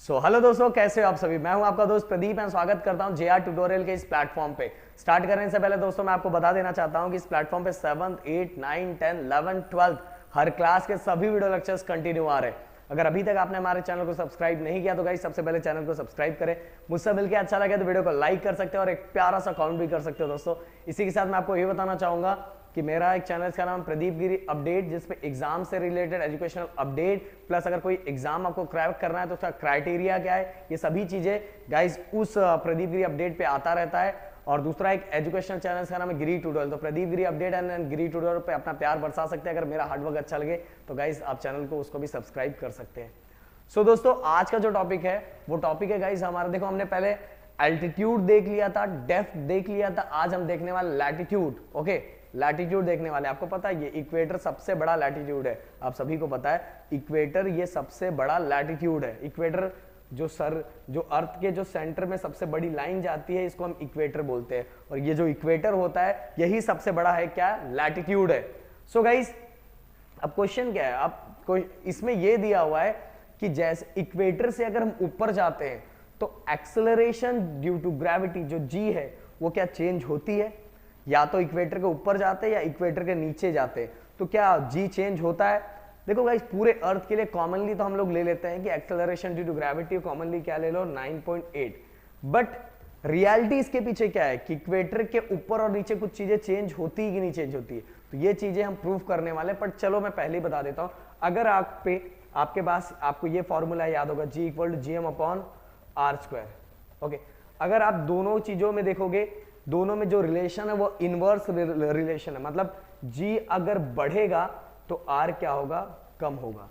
Hello दोस्तों, कैसे हो आप सभी। मैं हूं आपका दोस्त प्रदीप एंड स्वागत करता हूं जेआर ट्यूटोरियल के इस प्लेटफॉर्म पे। स्टार्ट करने से पहले दोस्तों मैं आपको बता देना चाहता हूं कि इस प्लेटफॉर्म पे 7th, 8th, 9th, 10th, 11th, 12th हर क्लास के सभी वीडियो लेक्चर्स कंटिन्यू आ रहे हैं। अगर अभी तक आपने हमारे चैनल को सब्सक्राइब नहीं किया तो गाइस सबसे पहले चैनल को सब्सक्राइब करें। मुझसे मिलकर अच्छा लगे तो वीडियो को लाइक कर सकते हो और एक प्यारा सा कमेंट भी कर सकते हो दोस्तों। इसी के साथ मैं आपको ये बताना चाहूंगा कि मेरा एक चैनल का नाम प्रदीप गिरी अपडेट, जिसपे एग्जाम से रिलेटेड एजुकेशनल अपडेट प्लस अगर कोई एग्जाम आपको क्रैक करना है तो उसका क्राइटेरिया क्या है, ये सभी चीजें गाइस उस प्रदीप गिरी अपडेट पे आता रहता है। और दूसरा एक एजुकेशनल चैनल का नाम है गिरी ट्यूटोरियल। तो प्रदीप गिरी अपडेट एंड गिरी ट्यूटोरियल पे अपना प्यार बरसा सकते हैं। अगर मेरा हार्डवर्क अच्छा लगे तो गाइस आप चैनल को उसको भी सब्सक्राइब कर सकते हैं। सो दोस्तों आज का जो टॉपिक है वो टॉपिक है गाइस हमारा, देखो हमने पहले एल्टीट्यूड देख लिया था, डेप्थ देख लिया था, आज हम देखने वाले लैटिट्यूड। ओके, लैटिट्यूड देखने वाले। आपको पता है ये इक्वेटर सबसे बड़ा लैटिट्यूड है, आप सभी को पता है इक्वेटर ये सबसे बड़ा लैटिट्यूड है। इक्वेटर जो अर्थ के जो सेंटर में सबसे बड़ी लाइन जाती है इसको हम इक्वेटर बोलते हैं, और ये जो इक्वेटर होता है यही सबसे बड़ा है क्या, लैटिट्यूड है। सो गाइस अब क्वेश्चन क्या है, अब कोई इसमें ये दिया हुआ है कि जैसे इक्वेटर से अगर हम ऊपर जाते हैं तो एक्सेलरेशन ड्यू टू ग्रेविटी जो जी है वो क्या चेंज होती है, या तो इक्वेटर के ऊपर जाते हैं या इक्वेटर के नीचे जाते हैं, तो क्या जी चेंज होता है। देखो गाइस पूरे अर्थ के लिए कॉमनली तो हम लोग ले लेते हैं कि acceleration due to gravity commonly क्या ले लो 9.8, बट रियलिटी इसके पीछे क्या है कि इक्वेटर के ऊपर और नीचे कुछ चीजें चेंज होती है कि नहीं चेंज होती है, तो ये चीजें हम प्रूव करने वाले। पर चलो मैं पहले ही बता देता हूं, अगर आपके पास आपको ये फॉर्मूला याद होगा G = gm/r²। ओके, अगर आप दोनों चीजों में देखोगे, दोनों में जो रिलेशन है वो इनवर्स रिलेशन है, मतलब G अगर बढ़ेगा तो R क्या होगा, कम होगा।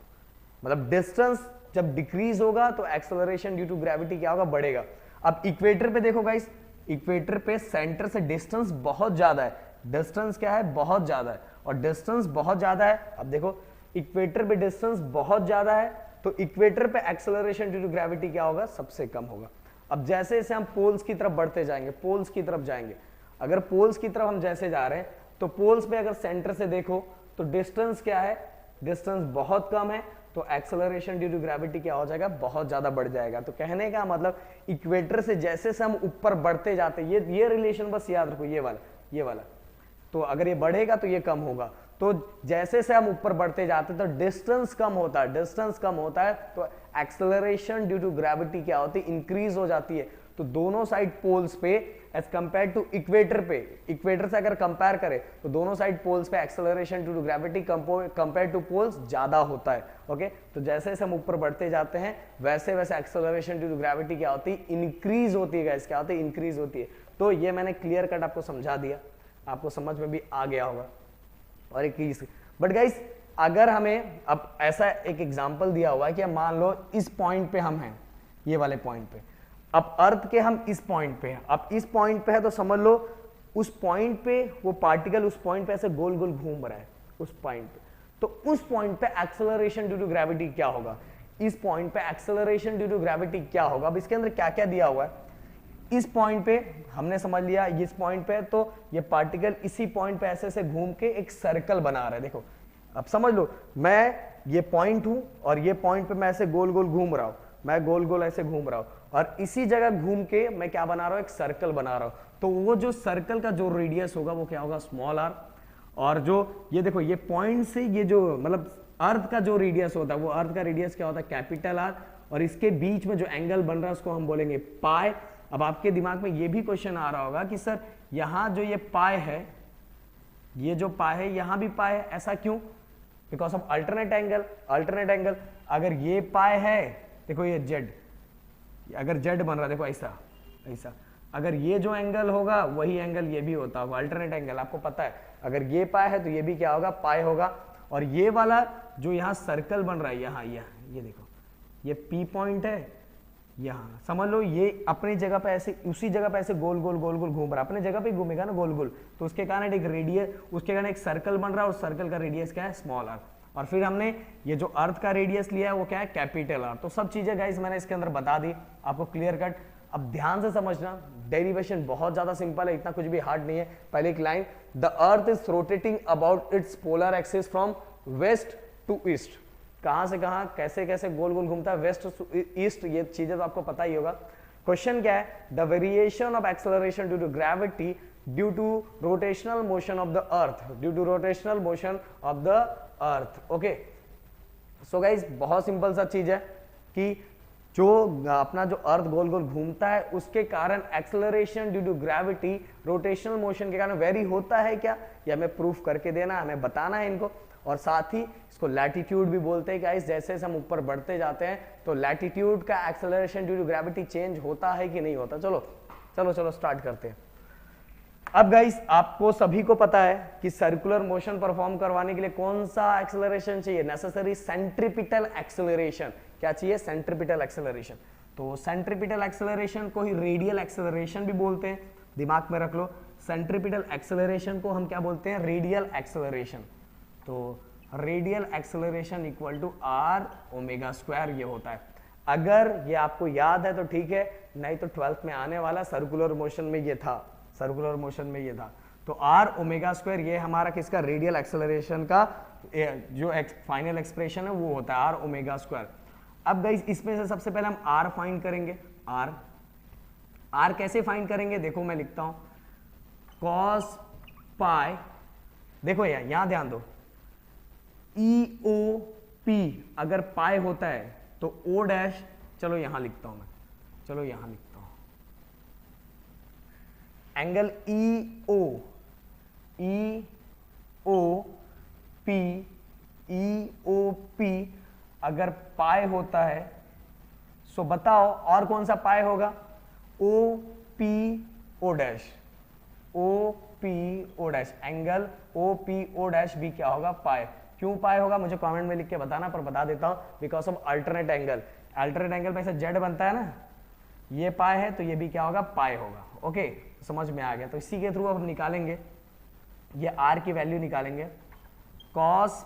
मतलब डिस्टेंस जब डिक्रीज होगा तो एक्सेलरेशन ड्यू टू ग्रेविटी क्या होगा, बढ़ेगा। अब इक्वेटर पे देखो गाइस, इक्वेटर पे सेंटर से डिस्टेंस बहुत ज्यादा है, डिस्टेंस क्या है, बहुत ज्यादा है, और डिस्टेंस बहुत ज्यादा है। अब देखो इक्वेटर पे डिस्टेंस बहुत ज्यादा है तो इक्वेटर पे एक्सेलरेशन ड्यू टू ग्रेविटी क्या होगा, सबसे कम होगा। अब जैसे जैसे हम पोल्स की तरफ बढ़ते जाएंगे, पोल्स की तरफ जाएंगे, अगर पोल्स की तरफ हम जैसे जा रहे हैं तो पोल्स पे अगर सेंटर से देखो तो डिस्टेंस क्या है, डिस्टेंस बहुत कम है, तो एक्सेलरेशन ड्यू टू ग्रेविटी क्या हो जाएगा, बहुत ज्यादा बढ़ जाएगा। तो कहने का मतलब इक्वेटर से जैसे से हम ऊपर बढ़ते जाते हैं, ये रिलेशन बस याद रखो, ये वाला, तो अगर ये बढ़ेगा तो ये कम होगा। तो जैसे से हम ऊपर बढ़ते जाते हैं तो डिस्टेंस कम होता है, डिस्टेंस कम होता है तो एक्सेलरेशन ड्यू टू ग्रेविटी क्या होती है, इंक्रीज हो जाती है। तो दोनों साइड पोल्स पे एज कंपेयर टू इक्वेटर पे, इक्वेटर से अगर कंपेयर करें तो दोनों साइड पोल्स पे acceleration due to gravity compare to poles ज्यादा होता है। ओके, तो जैसे जैसे हम ऊपर बढ़ते जाते हैं वैसे वैसे एक्सेलरेशन ड्यू टू ग्रेविटी क्या होती है, इंक्रीज होती है गाइस, क्या होती है, इंक्रीज होती है। तो ये मैंने क्लियर कट आपको समझा दिया, आपको समझ में भी आ गया होगा। और एक चीज, बट गाइस अगर हमें अब ऐसा एक एग्जांपल दिया हुआ है कि मान लो इस पॉइंट पे हम हैं, ये वाले पॉइंट पे, अब अर्थ के हम इस पॉइंट पे हैं, अब इस पॉइंट पे है तो समझ लो उस पॉइंट पे वो पार्टिकल उस पॉइंट पे ऐसे गोल गोल घूम रहा है उस पॉइंट पे, तो उस पॉइंट पे एक्सेलरेशन ड्यू टू ग्रेविटी क्या होगा, इस पॉइंट पे एक्सेलरेशन ड्यू टू ग्रेविटी क्या होगा। अब इसके अंदर क्या क्या दिया हुआ है, इस पॉइंट पे हमने समझ लिया, इस पॉइंट पे तो ये पार्टिकल इसी पॉइंट पे ऐसे से घूम के एक सर्कल बना रहा है। देखो अब समझ लो, मैं ये पॉइंट हूं और ये पॉइंट पे मैं ऐसे गोल गोल घूम रहा हूं, मैं गोल गोल ऐसे घूम रहा हूं, और इसी जगह घूम के मैं क्या बना रहा हूं, एक सर्कल बना रहा हूं। तो वो जो सर्कल का जो रेडियस होगा वो क्या होगा, स्मॉल r, और जो ये देखो ये पॉइंट से ये जो मतलब अर्थ का जो रेडियस होता है वो अर्थ का रेडियस क्या होता है, कैपिटल R, और इसके बीच में जो एंगल बन रहा है उसको हम बोलेंगे पाई। अब आपके दिमाग में ये भी क्वेश्चन आ रहा होगा कि सर यहां जो ये पाई है, ये जो पाई है यहां भी पाई है, ऐसा क्यों, because of alternate angle. Alternate angle, अगर ये पाई है, देखो ये जेड, अगर जेड बन रहा है देखो ऐसा ऐसा, अगर ये जो एंगल होगा वही एंगल ये भी होता होगा, अल्टरनेट एंगल आपको पता है। अगर ये पाई है तो ये भी क्या होगा, पाई होगा। और ये वाला जो यहाँ सर्कल बन रहा है, यहाँ ये देखो ये पी पॉइंट है, यहाँ समझ लो ये अपनी जगह पे ऐसे उसी जगह पे ऐसे गोल गोल गोल गोल घूम रहा है, अपने जगह पे घूमेगा ना गोल गोल, तो उसके कारण एक रेडियस, उसके कारण एक सर्कल बन रहा है, और सर्कल का रेडियस क्या है, स्मॉल r। और फिर हमने ये जो अर्थ का रेडियस लिया है वो क्या है, कैपिटल R। तो सब चीजें गाइस मैंने इसके अंदर बता दी आपको क्लियर कट। अब ध्यान से समझना, डेरिवेशन बहुत ज्यादा सिंपल है, इतना कुछ भी हार्ड नहीं है। पहले एक line, the earth is rotating about its polar axis from west to east. कहां से कहां कैसे कैसे गोल गोल घूमता है, वेस्ट ईस्ट, ये चीजें तो आपको पता ही होगा। क्वेश्चन क्या है, the variation of acceleration due to gravity due to rotational motion of the earth, due to rotational motion of the earth. Okay, so guys बहुत सिंपल सा चीज है कि जो अपना जो अर्थ गोल गोल घूमता है उसके कारण acceleration due to gravity rotational motion के कारण वेरी होता है क्या, ये हमें प्रूफ करके देना, हमें बताना है इनको। और साथ ही इसको लैटिट्यूड भी बोलते हैं गाइस, जैसे जैसे हम ऊपर बढ़ते जाते हैं तो लैटिट्यूड का acceleration due to gravity change होता है कि नहीं होता। चलो चलो चलो स्टार्ट करते हैं। अब गाइस आपको सभी को पता है कि सर्कुलर मोशन परफॉर्म करवाने के लिए कौन सा एक्सेलरेशन चाहिए, नेसेसरी सेंट्रीपिटल एक्सेलरेशन। क्या चाहिए, सेंट्रीपिटल एक्सेलरेशन। तो सेंट्रीपिटल एक्सेलरेशन को ही रेडियल एक्सेलरेशन भी बोलते हैं, दिमाग में रख लो। सेंट्रीपिटल एक्सेलरेशन को हम क्या बोलते हैं, रेडियल एक्सेलरेशन। तो radial acceleration equal to r omega square ये होता है। अगर ये आपको याद है तो ठीक है, नहीं तो 12th में आने वाला सर्कुलर मोशन में ये था, सर्कुलर मोशन में ये था। तो आर ओमेगा स्क्वायर ये हमारा किसका, रेडियल एक्सेलरेशन का जो फाइनल एक्सप्रेशन है वो होता है आर ओमेगा स्क्वायर। अब गाइस इसमें से सबसे पहले हम आर फाइंड करेंगे। आर कैसे फाइंड करेंगे, देखो मैं लिखता हूं कॉस पाई, देखो यार यहां ध्यान दो, ई ओ पी अगर पाई होता है तो ओ डैश, चलो यहां लिखता हूं मैं, चलो यहां लिखता हूं एंगल ई ओ पी अगर पाई होता है, सो बताओ और कौन सा पाई होगा, O P O dash, O P O dash, angle O P O dash भी क्या होगा, पाई। क्यों पाई होगा मुझे कमेंट में लिख के बताना, पर बता देता हूं, because of alternate angle. Alternate angle में से जेड बनता है ना, ये पाई है तो ये भी क्या होगा, पाई होगा। ओके, समझ में आ गया। तो इसी के थ्रू अब हम निकालेंगे, ये आर की वैल्यू निकालेंगे, कॉस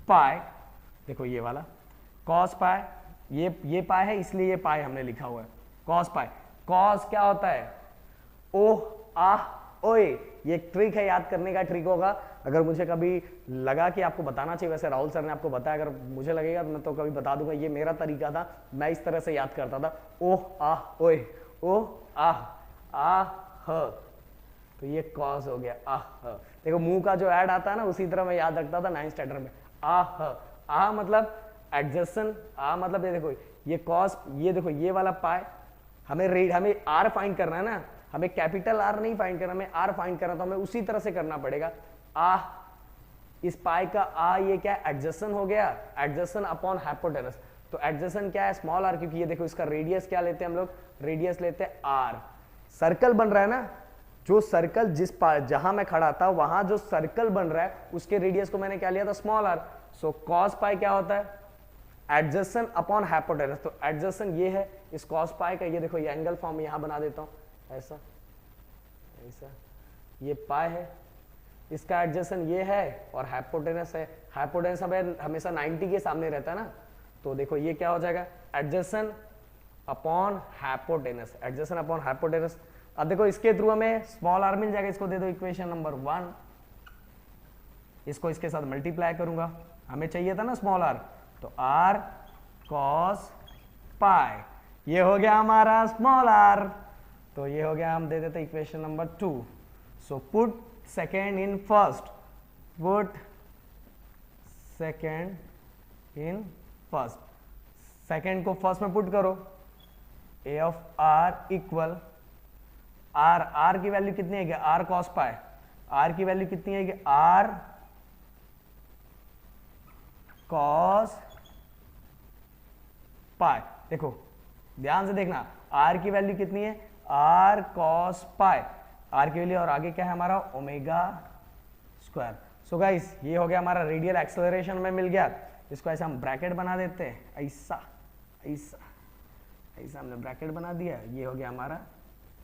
पाई, देखो ये वाला कॉस पाई, ये पाई है इसलिए ये पाई हमने लिखा हुआ है, कॉस पाई। कॉस क्या होता है, ओह आह ओए, ये ट्रिक है, याद करने का ट्रिक होगा। अगर मुझे कभी लगा कि आपको बताना चाहिए, वैसे राहुल सर ने आपको बताया, अगर मुझे लगेगा तो मैं तो कभी बता दूंगा, ये मेरा तरीका था, मैं इस तरह से याद करता था, ओह आह ओए, ओह आह ह, तो ये कॉस हो गया आह। देखो मुंह का जो ऐड आता है ना, उसी तरह मैं याद रखता था 9th स्टैंडर्ड में, आह मतलब एडजस्टन, मतलब ये देखो ये कॉस, ये देखो ये वाला पाई, हमें आर फाइंड करना है ना, हमें कैपिटल आर नहीं फाइंड करना, हमें आर फाइंड करना, तो हमें उसी तरह से करना पड़ेगा। इस पाई का ये क्या एडजस्टन हो गया, एडजस्टन अपॉन हाइपोटेनस। तो एडजस्टन क्या है, स्मॉल आर, क्योंकि ये देखो इसका रेडियस क्या लेते हैं हम लोग, रेडियस लेते हैं आर। सर्कल बन रहा है ना, जो सर्कल जहां मैं खड़ा था वहां जो सर्कल बन रहा है उसके रेडियस को मैंने क्या लिया था, small r. So cos phi क्या होता है, एडजस्टन अपॉन हाइपोटेनस। तो एडजस्टन ये है इस कॉस पाई का, ये देखो ये एंगल फॉर्म यहां बना देता हूं, ऐसा ऐसा, ये पाई है, इसका एडजस्टन ये है और हाइपोटेनस है। हाइपोटेनस हमेशा 90 के सामने रहता है ना, तो देखो ये क्या हो जाएगा, adjacent upon hypotenuse, adjacent upon hypotenuse. अब देखो इसके थ्रू हमें स्मॉल आर मिल जाएगा, इसको दे दो इक्वेशन नंबर 1, इसको इसके साथ मल्टीप्लाई करूंगा, हमें चाहिए था ना स्मॉल आर, तो आर कॉस पाई, ये हो गया हमारा स्मॉल आर। तो ये हो गया, हम दे देते equation number 2। So put second in first, put second in first, second को फर्स्ट में पुट करो, ए ऑफ आर इक्वल आर की वैल्यू कितनी है, आर कॉस पाई, आर की वैल्यू कितनी है, आर कॉस पाई। देखो ध्यान से देखना, आर की वैल्यू कितनी है, आर कॉस पाई, आर की वैल्यू, और आगे क्या है हमारा, ओमेगा स्क्वायर। सो गाइस ये हो गया हमारा रेडियल एक्सेलरेशन में मिल गया। इसको ऐसा हम ब्रैकेट बना देते हैं, ऐसा ऐसा ऐसा हमने ब्रैकेट बना दिया, ये हो गया हमारा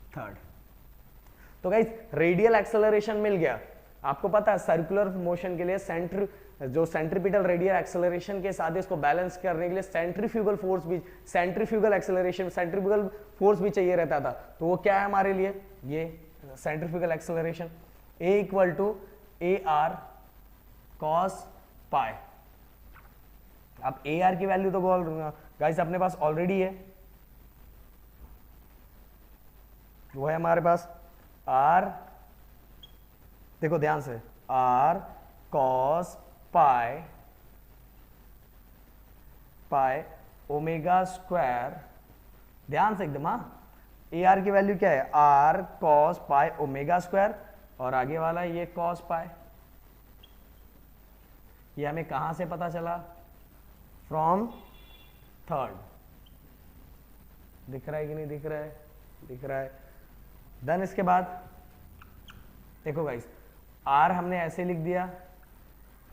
थर्ड। तो गाइस रेडियल एक्सेलरेशन मिल गया। आपको पता है सर्कुलर मोशन के लिए सेंट्रीपिटल रेडियल एक्सेलरेशन के साथ इसको बैलेंस करने के लिए सेंट्रीफ्यूगल फोर्स भी, सेंट्रीफ्यूगल एक्सेलरेशन, सेंट्रीफ्यूगल फोर्स भी चाहिए रहता था। तो वो क्या है हमारे लिए, ये centrifugal acceleration, a equal to a r cos phi. अब ए आर की वैल्यू तो गाइस अपने पास ऑलरेडी है, वो है हमारे पास आर, देखो ध्यान से, r cos phi phi omega square, ध्यान से एकदम, हाँ, ए आर की वैल्यू क्या है, R cos pi omega square, और आगे वाला ये कॉस पाई। ये हमें कहां से पता चला, फ्रॉम थर्ड, दिख रहा है कि नहीं दिख रहा है, दिख रहा है। देन इसके बाद देखो गाइस, आर हमने ऐसे लिख दिया,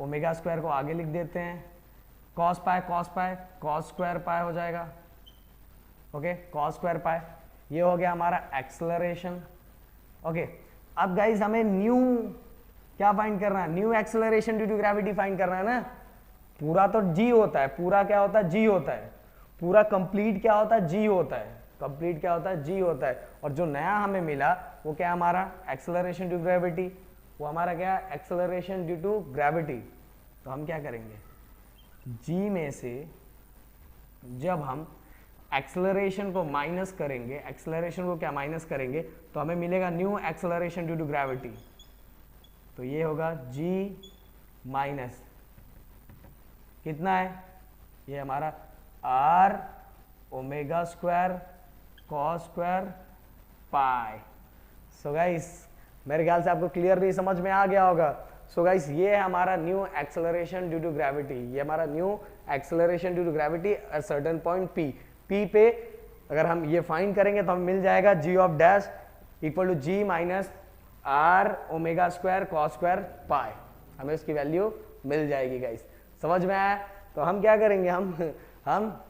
ओमेगा स्क्वायर को आगे लिख देते हैं, कॉस पाई कॉस स्क्वायर पाई हो जाएगा, ओके, कॉस स्क्वायर पाई। ये हो गया हमारा एक्सेलरेशन, ओके। अब गाइस हमें न्यू क्या फाइंड करना है, new acceleration due to gravity find करना है ना। पूरा तो जी होता है, पूरा क्या होता है, जी होता है, पूरा कंप्लीट क्या होता है, जी होता है, कंप्लीट क्या होता है, जी होता है। और जो नया हमें मिला वो क्या, हमारा एक्सेलरेशन ड्यू ग्रेविटी, वो हमारा क्या, एक्सेलरेशन ड्यू टू ग्रेविटी। तो हम क्या करेंगे, जी में से जब हम एक्सेलरेशन को माइनस करेंगे, एक्सेलरेशन को क्या माइनस करेंगे, तो हमें मिलेगा new acceleration due to gravity. तो ये होगा जी माइनस कितना है, ये हमारा R omega square cos square pi. So guys मेरे ख्याल से आपको क्लियरली समझ में आ गया होगा। सो गाइस ये है हमारा new acceleration due to gravity, ये हमारा new acceleration due to gravity at certain point P. P पे अगर हम ये फाइंड करेंगे तो हमें मिल जाएगा g of dash equal to g minus r omega square cos square pi, हमें उसकी वैल्यू मिल जाएगी गाइस। समझ में आया? तो हम क्या करेंगे, हम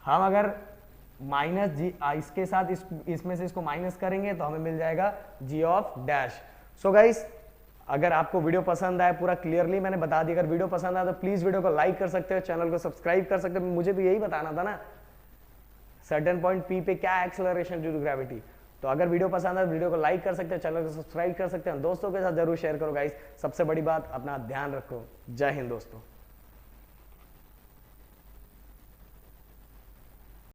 अगर माइनस जी इसके साथ इसमें से इसको माइनस करेंगे तो हमें मिल जाएगा g of dash. So guys अगर आपको वीडियो पसंद आए, पूरा क्लियरली मैंने बता दिया, अगर वीडियो पसंद आए तो प्लीज वीडियो को लाइक कर सकते हो, चैनल को सब्सक्राइब कर सकते हो। मुझे भी यही बताना था ना, सर्टेन पॉइंट पी पे क्या एक्सेलरेशन ड्यू टू ग्रेविटी। तो अगर वीडियो पसंद आए वीडियो को लाइक कर सकते हो, चैनल को सब्सक्राइब कर सकते हो, दोस्तों के साथ जरूर शेयर करो गाइस। सबसे बड़ी बात, अपना ध्यान रखो। जय हिंद दोस्तों।